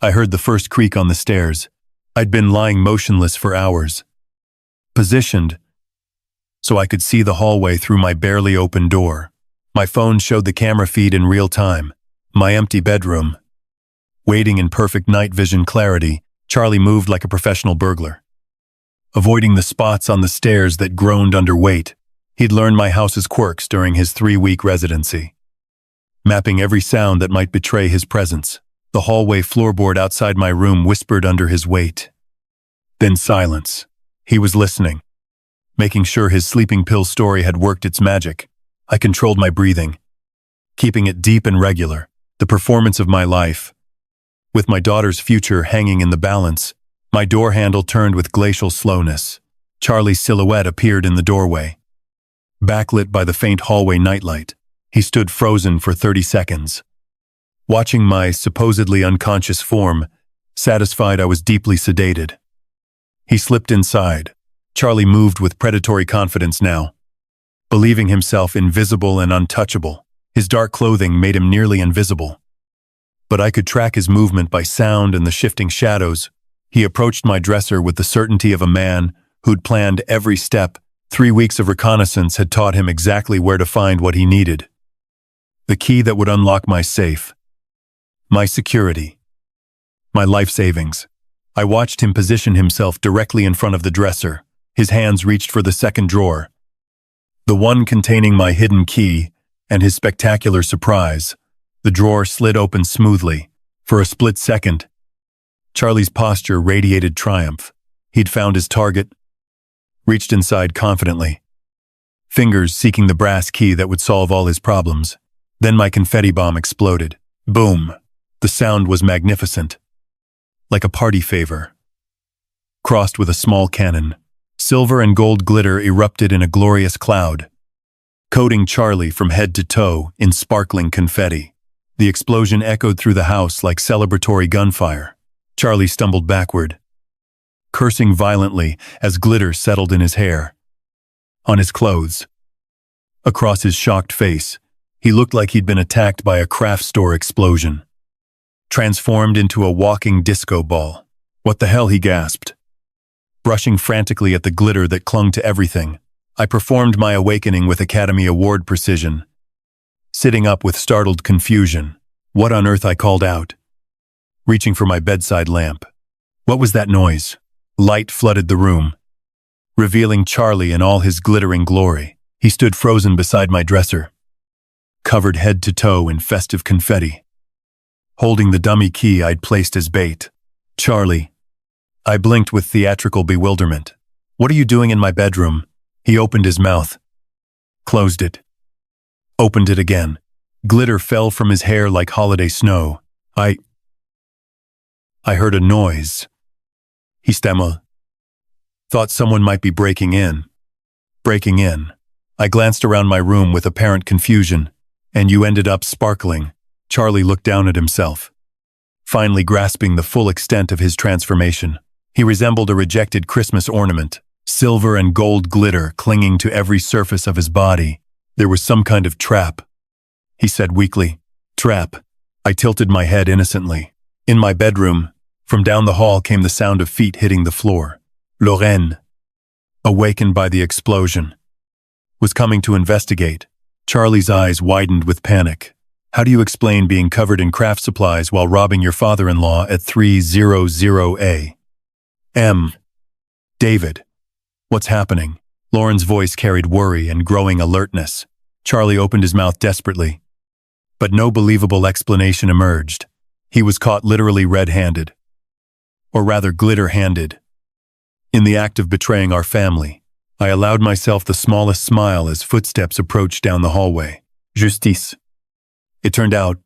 I heard the first creak on the stairs. I'd been lying motionless for hours, positioned so I could see the hallway through my barely open door. My phone showed the camera feed in real time. My empty bedroom. Waiting in perfect night vision clarity, Charlie moved like a professional burglar. Avoiding the spots on the stairs that groaned under weight, he'd learned my house's quirks during his 3-week residency. Mapping every sound that might betray his presence, the hallway floorboard outside my room whispered under his weight. Then silence. He was listening, making sure his sleeping pill story had worked its magic. I controlled my breathing, keeping it deep and regular, the performance of my life. With my daughter's future hanging in the balance, my door handle turned with glacial slowness. Charlie's silhouette appeared in the doorway. Backlit by the faint hallway nightlight, he stood frozen for 30 seconds. Watching my supposedly unconscious form, satisfied I was deeply sedated. He slipped inside. Charlie moved with predatory confidence now, believing himself invisible and untouchable. His dark clothing made him nearly invisible. But I could track his movement by sound and the shifting shadows. He approached my dresser with the certainty of a man who'd planned every step. 3 weeks of reconnaissance had taught him exactly where to find what he needed. The key that would unlock my safe. My security. My life savings. I watched him position himself directly in front of the dresser. His hands reached for the second drawer, the one containing my hidden key, and his spectacular surprise. The drawer slid open smoothly. For a split second, Charlie's posture radiated triumph. He'd found his target, reached inside confidently, fingers seeking the brass key that would solve all his problems. Then my confetti bomb exploded. Boom! The sound was magnificent, like a party favor, crossed with a small cannon. Silver and gold glitter erupted in a glorious cloud, coating Charlie from head to toe in sparkling confetti. The explosion echoed through the house like celebratory gunfire. Charlie stumbled backward, cursing violently as glitter settled in his hair, on his clothes. Across his shocked face, he looked like he'd been attacked by a craft store explosion, transformed into a walking disco ball. What the hell, he gasped. Brushing frantically at the glitter that clung to everything, I performed my awakening with Academy Award precision, sitting up with startled confusion. What on earth, I called out, reaching for my bedside lamp. What was that noise? Light flooded the room, revealing Charlie in all his glittering glory. He stood frozen beside my dresser, covered head to toe in festive confetti, holding the dummy key I'd placed as bait. Charlie. I blinked with theatrical bewilderment. What are you doing in my bedroom? He opened his mouth, closed it, opened it again. Glitter fell from his hair like holiday snow. I heard a noise. He stammered. Thought someone might be breaking in. Breaking in. I glanced around my room with apparent confusion. And you ended up sparkling. Charlie looked down at himself, finally grasping the full extent of his transformation. He resembled a rejected Christmas ornament, silver and gold glitter clinging to every surface of his body. There was some kind of trap, he said weakly. Trap. I tilted my head innocently. In my bedroom, from down the hall came the sound of feet hitting the floor. Lorraine, awakened by the explosion, was coming to investigate. Charlie's eyes widened with panic. How do you explain being covered in craft supplies while robbing your father-in-law at 300 A.M.? David, what's happening? Lauren's voice carried worry and growing alertness. Charlie opened his mouth desperately, but no believable explanation emerged. He was caught literally red-handed, or rather glitter-handed. In the act of betraying our family, I allowed myself the smallest smile as footsteps approached down the hallway. Justice, it turned out,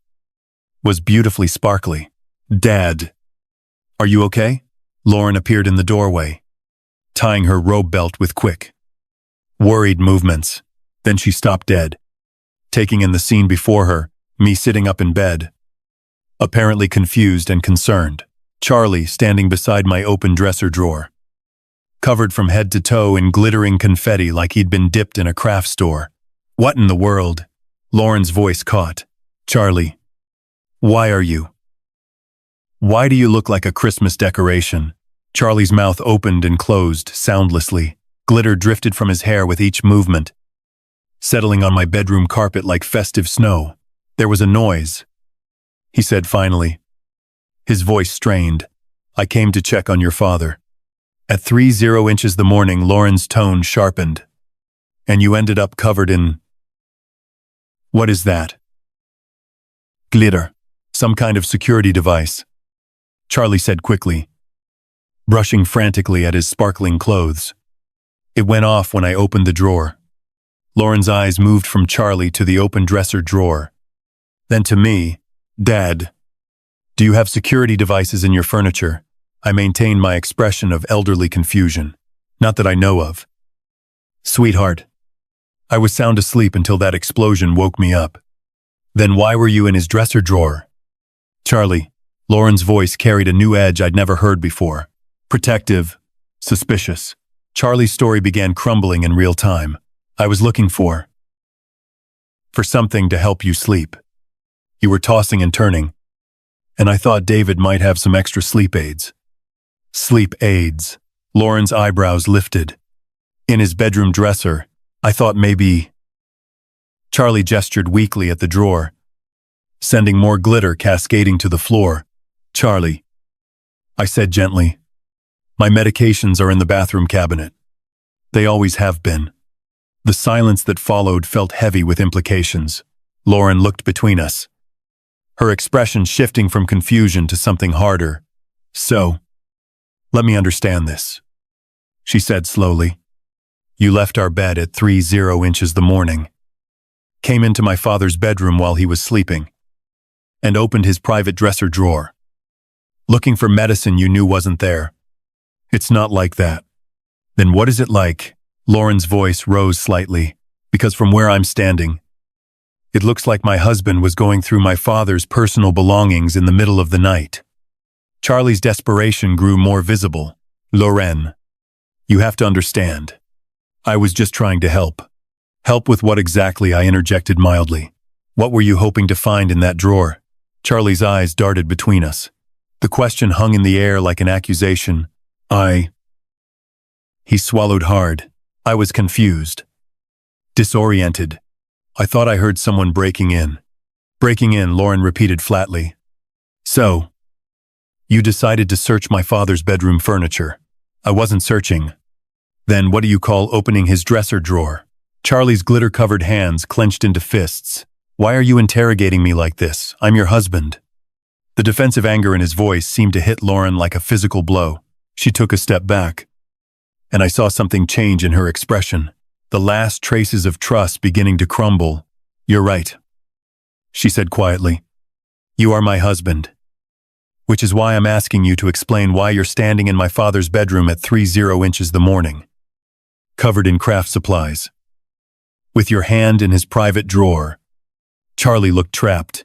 was beautifully sparkly. Dad, are you okay? Lauren appeared in the doorway, tying her robe belt with quick, worried movements. Then she stopped dead, taking in the scene before her, me sitting up in bed, apparently confused and concerned. Charlie standing beside my open dresser drawer, covered from head to toe in glittering confetti like he'd been dipped in a craft store. What in the world? Lauren's voice caught. Charlie, why are you? Why do you look like a Christmas decoration? Charlie's mouth opened and closed soundlessly. Glitter drifted from his hair with each movement, settling on my bedroom carpet like festive snow. There was a noise, he said finally. His voice strained. I came to check on your father. At 30 inches the morning, Lauren's tone sharpened. And you ended up covered in… What is that? Glitter. Some kind of security device, Charlie said quickly, brushing frantically at his sparkling clothes. It went off when I opened the drawer. Lauren's eyes moved from Charlie to the open dresser drawer, then to me. Dad, do you have security devices in your furniture? I maintained my expression of elderly confusion. Not that I know of. Sweetheart, I was sound asleep until that explosion woke me up. Then why were you in his dresser drawer? Charlie, Lauren's voice carried a new edge I'd never heard before. Protective, suspicious. Charlie's story began crumbling in real time. I was looking for something to help you sleep. You were tossing and turning, and I thought David might have some extra sleep aids. Sleep aids. Lauren's eyebrows lifted. In his bedroom dresser, I thought maybe… Charlie gestured weakly at the drawer, sending more glitter cascading to the floor. Charlie, I said gently, my medications are in the bathroom cabinet. They always have been. The silence that followed felt heavy with implications. Lauren looked between us, her expression shifting from confusion to something harder. So, let me understand this, she said slowly. You left our bed at 30 inches the morning, came into my father's bedroom while he was sleeping, and opened his private dresser drawer, looking for medicine you knew wasn't there. It's not like that. Then what is it like? Lauren's voice rose slightly, because from where I'm standing, it looks like my husband was going through my father's personal belongings in the middle of the night. Charlie's desperation grew more visible. Lauren, you have to understand. I was just trying to help. Help with what exactly? I interjected mildly. What were you hoping to find in that drawer? Charlie's eyes darted between us. The question hung in the air like an accusation. He swallowed hard. I was confused, disoriented. I thought I heard someone breaking in. Breaking in, Lauren repeated flatly. So, you decided to search my father's bedroom furniture. I wasn't searching. Then what do you call opening his dresser drawer? Charlie's glitter-covered hands clenched into fists. Why are you interrogating me like this? I'm your husband. The defensive anger in his voice seemed to hit Lauren like a physical blow. She took a step back, and I saw something change in her expression. The last traces of trust beginning to crumble. You're right, she said quietly. You are my husband. Which is why I'm asking you to explain why you're standing in my father's bedroom at 30 inches the morning, covered in craft supplies, with your hand in his private drawer. Charlie looked trapped,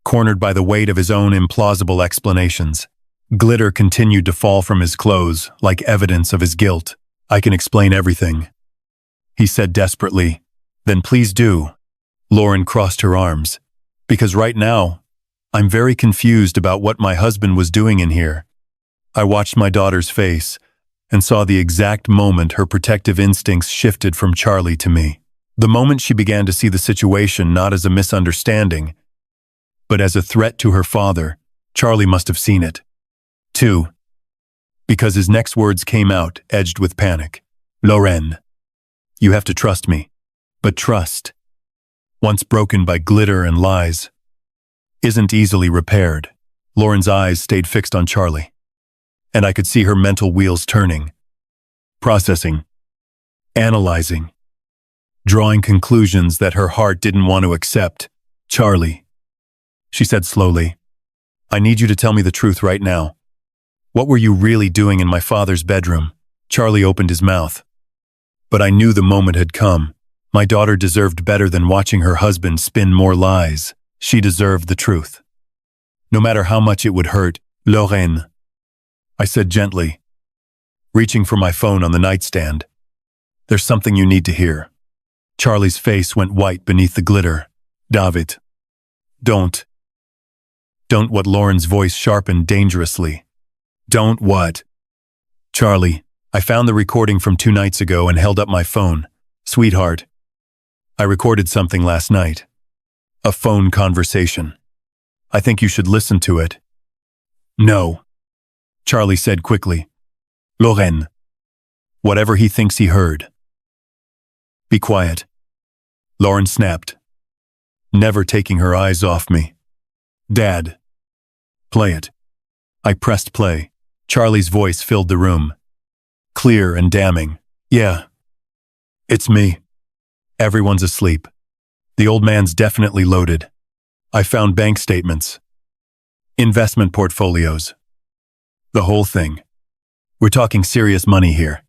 cornered by the weight of his own implausible explanations. Glitter continued to fall from his clothes like evidence of his guilt. I can explain everything, he said desperately. Then please do. Lauren crossed her arms. Because right now, I'm very confused about what my husband was doing in here. I watched my daughter's face and saw the exact moment her protective instincts shifted from Charlie to me. The moment she began to see the situation not as a misunderstanding, but as a threat to her father. Charlie must have seen it, too, because his next words came out, edged with panic. Lauren, you have to trust me. But trust, once broken by glitter and lies, isn't easily repaired. Lauren's eyes stayed fixed on Charlie, and I could see her mental wheels turning, processing, analyzing, drawing conclusions that her heart didn't want to accept. Charlie, she said slowly, I need you to tell me the truth right now. What were you really doing in my father's bedroom? Charlie opened his mouth. But I knew the moment had come. My daughter deserved better than watching her husband spin more lies. She deserved the truth, no matter how much it would hurt. Lauren, I said gently, reaching for my phone on the nightstand. There's something you need to hear. Charlie's face went white beneath the glitter. David. Don't. Don't what? Lauren's voice sharpened dangerously. Don't what? Charlie, I found the recording from 2 nights ago and held up my phone. Sweetheart, I recorded something last night. A phone conversation. I think you should listen to it. No, Charlie said quickly. Lauren. Whatever he thinks he heard. Be quiet. Lauren snapped, never taking her eyes off me. Dad. Play it. I pressed play. Charlie's voice filled the room. Clear and damning. Yeah. It's me. Everyone's asleep. The old man's definitely loaded. I found bank statements. Investment portfolios. The whole thing. We're talking serious money here.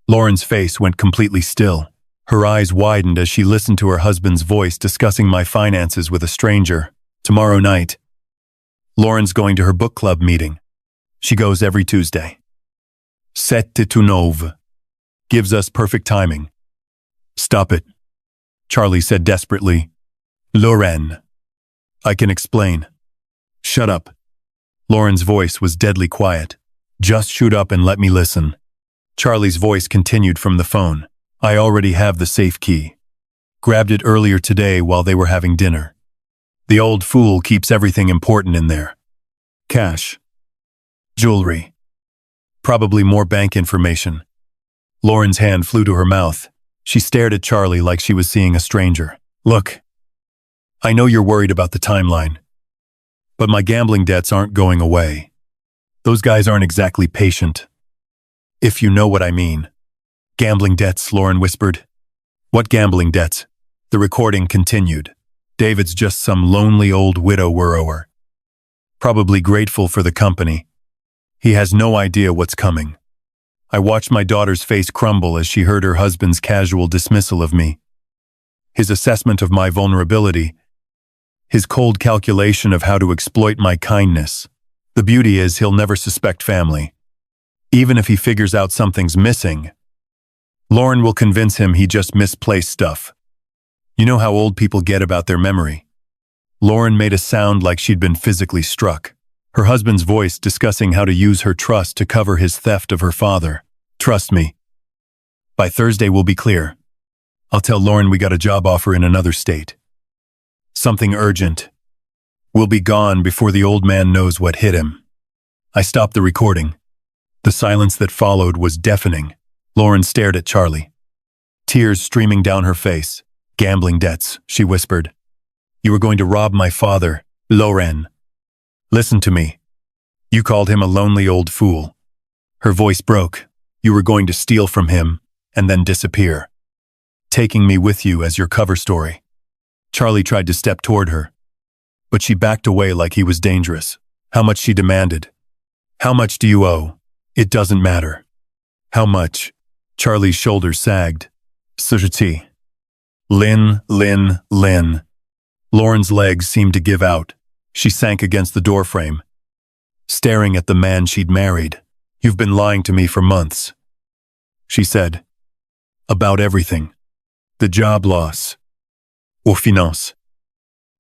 Lauren's face went completely still. Her eyes widened as she listened to her husband's voice discussing my finances with a stranger. Tomorrow night. Lauren's going to her book club meeting. She goes every Tuesday. 7 to 9. Gives us perfect timing. Stop it, Charlie said desperately. Lauren. I can explain. Shut up. Lauren's voice was deadly quiet. Just shoot up and let me listen. Charlie's voice continued from the phone. I already have the safe key. Grabbed it earlier today while they were having dinner. The old fool keeps everything important in there. Cash. Jewelry. Probably more bank information. Lauren's hand flew to her mouth. She stared at Charlie like she was seeing a stranger. Look, I know you're worried about the timeline, but my gambling debts aren't going away. Those guys aren't exactly patient. If you know what I mean. Gambling debts, Lauren whispered. What gambling debts? The recording continued. David's just some lonely old widower. Probably grateful for the company. He has no idea what's coming. I watched my daughter's face crumble as she heard her husband's casual dismissal of me. His assessment of my vulnerability. His cold calculation of how to exploit my kindness. The beauty is he'll never suspect family. Even if he figures out something's missing, Lauren will convince him he just misplaced stuff. You know how old people get about their memory. Lauren made a sound like she'd been physically struck. Her husband's voice discussing how to use her trust to cover his theft of her father. Trust me. By Thursday we'll be clear. I'll tell Lauren we got a job offer in another state. Something urgent. We'll be gone before the old man knows what hit him. I stopped the recording. The silence that followed was deafening. Lauren stared at Charlie. Tears streaming down her face. Gambling debts, she whispered. You were going to rob my father, Lauren. Listen to me. You called him a lonely old fool. Her voice broke. You were going to steal from him and then disappear. Taking me with you as your cover story. Charlie tried to step toward her, but she backed away like he was dangerous. How much, she demanded. How much do you owe? It doesn't matter. How much? Charlie's shoulders sagged. Société. Lynn. Lauren's legs seemed to give out. She sank against the doorframe, staring at the man she'd married. You've been lying to me for months, she said. About everything. The job loss. Aux finances.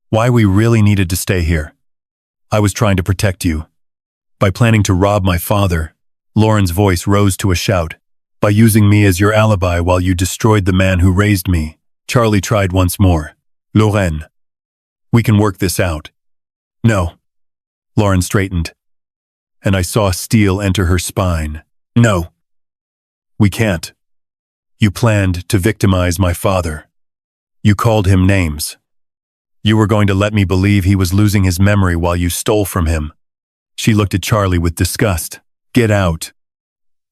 Why we really needed to stay here. I was trying to protect you. By planning to rob my father. Lauren's voice rose to a shout. By using me as your alibi while you destroyed the man who raised me. Charlie tried once more. Lauren. We can work this out. No. Lauren straightened, and I saw steel enter her spine. No. We can't. You planned to victimize my father. You called him names. You were going to let me believe he was losing his memory while you stole from him. She looked at Charlie with disgust. Get out.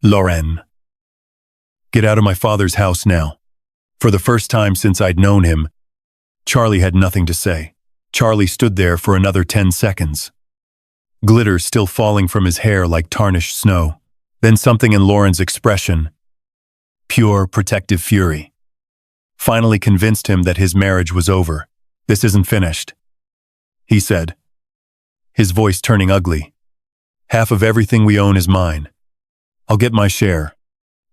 Lauren. Get out of my father's house now. For the first time since I'd known him, Charlie had nothing to say. Charlie stood there for another 10 seconds. Glitter still falling from his hair like tarnished snow. Then something in Lauren's expression, pure protective fury, finally convinced him that his marriage was over. This isn't finished, he said, his voice turning ugly. Half of everything we own is mine. I'll get my share.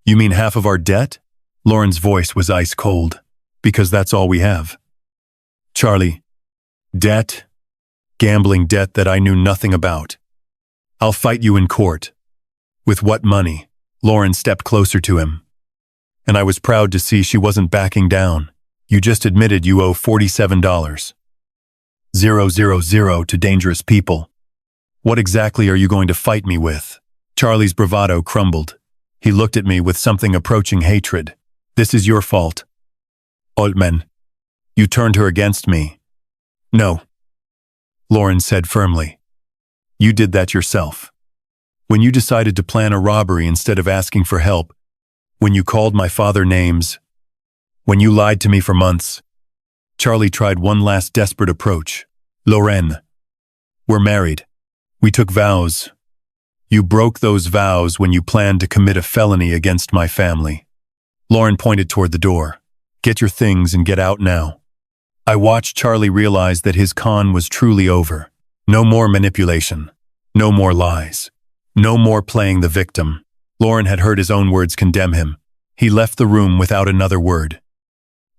You mean half of our debt? Lauren's voice was ice cold. Because that's all we have. Charlie, debt? Gambling debt that I knew nothing about. I'll fight you in court. With what money? Lauren stepped closer to him. And I was proud to see she wasn't backing down. You just admitted you owe $47. 000 to dangerous people. What exactly are you going to fight me with? Charlie's bravado crumbled. He looked at me with something approaching hatred. This is your fault. Altman, you turned her against me. No. Lauren said firmly. You did that yourself. When you decided to plan a robbery instead of asking for help, when you called my father names, when you lied to me for months. Charlie tried one last desperate approach. Lauren, we're married. We took vows. You broke those vows when you planned to commit a felony against my family. Lauren pointed toward the door. Get your things and get out now. I watched Charlie realize that his con was truly over. No more manipulation. No more lies. No more playing the victim. Lauren had heard his own words condemn him. He left the room without another word,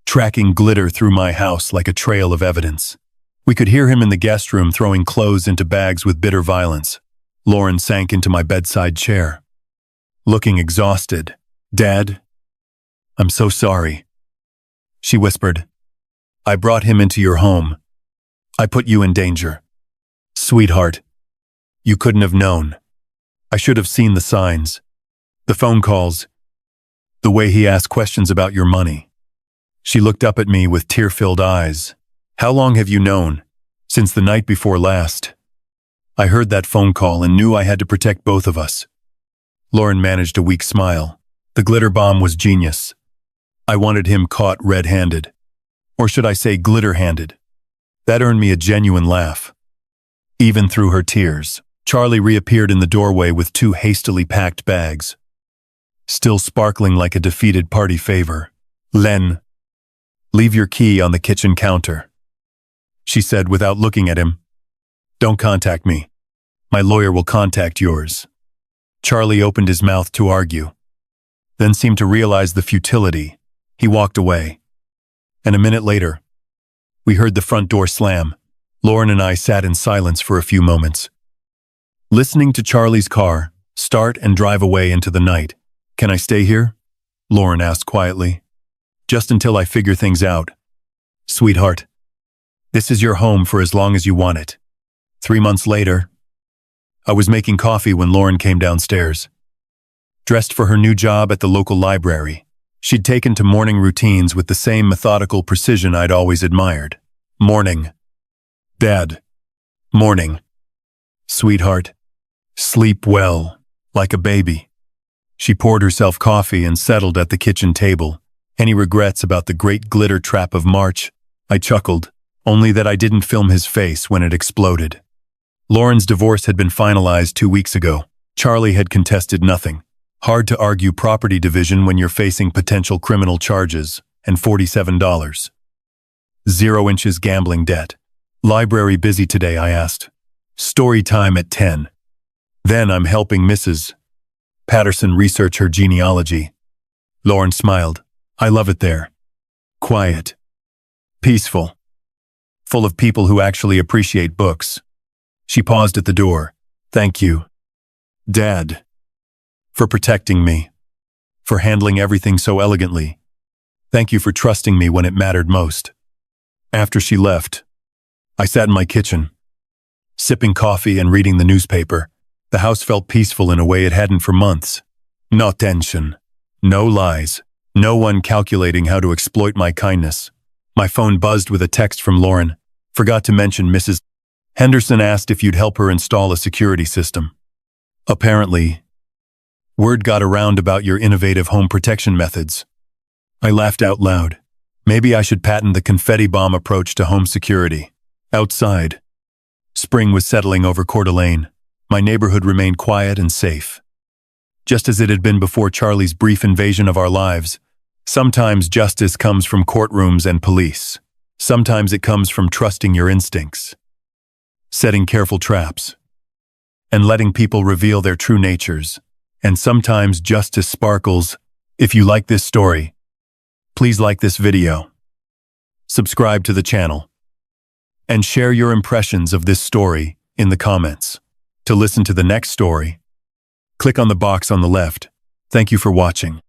tracking glitter through my house like a trail of evidence. We could hear him in the guest room throwing clothes into bags with bitter violence. Lauren sank into my bedside chair, looking exhausted. Dad, I'm so sorry. She whispered. I brought him into your home. I put you in danger. Sweetheart, you couldn't have known. I should have seen the signs. The phone calls. The way he asked questions about your money. She looked up at me with tear-filled eyes. How long have you known? Since the night before last. I heard that phone call and knew I had to protect both of us. Lauren managed a weak smile. The glitter bomb was genius. I wanted him caught red-handed. Or should I say glitter-handed? That earned me a genuine laugh. Even through her tears, Charlie reappeared in the doorway with 2 hastily packed bags, still sparkling like a defeated party favor. Len, leave your key on the kitchen counter, she said without looking at him. Don't contact me. My lawyer will contact yours. Charlie opened his mouth to argue, then seemed to realize the futility. He walked away. And a minute later, we heard the front door slam. Lauren and I sat in silence for a few moments, listening to Charlie's car start and drive away into the night. Can I stay here? Lauren asked quietly. Just until I figure things out. Sweetheart, this is your home for as long as you want it. 3 months later, I was making coffee when Lauren came downstairs, dressed for her new job at the local library. She'd taken to morning routines with the same methodical precision I'd always admired. Morning. Dad. Morning. Sweetheart. Sleep well, like a baby. She poured herself coffee and settled at the kitchen table. Any regrets about the great glitter trap of March? I chuckled, only that I didn't film his face when it exploded. Lauren's divorce had been finalized 2 weeks ago. Charlie had contested nothing. Hard to argue property division when you're facing potential criminal charges and $47. 0 inches gambling debt. Library busy today, I asked. Story time at 10. Then I'm helping Mrs. Patterson research her genealogy. Lauren smiled. I love it there. Quiet. Peaceful. Full of people who actually appreciate books. She paused at the door. Thank you, Dad, for protecting me, for handling everything so elegantly. Thank you for trusting me when it mattered most. After she left, I sat in my kitchen, sipping coffee and reading the newspaper. The house felt peaceful in a way it hadn't for months. No tension, no lies, no one calculating how to exploit my kindness. My phone buzzed with a text from Lauren. Forgot to mention Mrs. Henderson asked if you'd help her install a security system. Apparently, word got around about your innovative home protection methods. I laughed out loud. Maybe I should patent the confetti bomb approach to home security. Outside, spring was settling over Coeur d'Alene. My neighborhood remained quiet and safe. Just as it had been before Charlie's brief invasion of our lives, sometimes justice comes from courtrooms and police. Sometimes it comes from trusting your instincts, setting careful traps, and letting people reveal their true natures. and sometimes justice sparkles. If you like this story, please like this video, subscribe to the channel, and share your impressions of this story in the comments. To listen to the next story, click on the box on the left. Thank you for watching.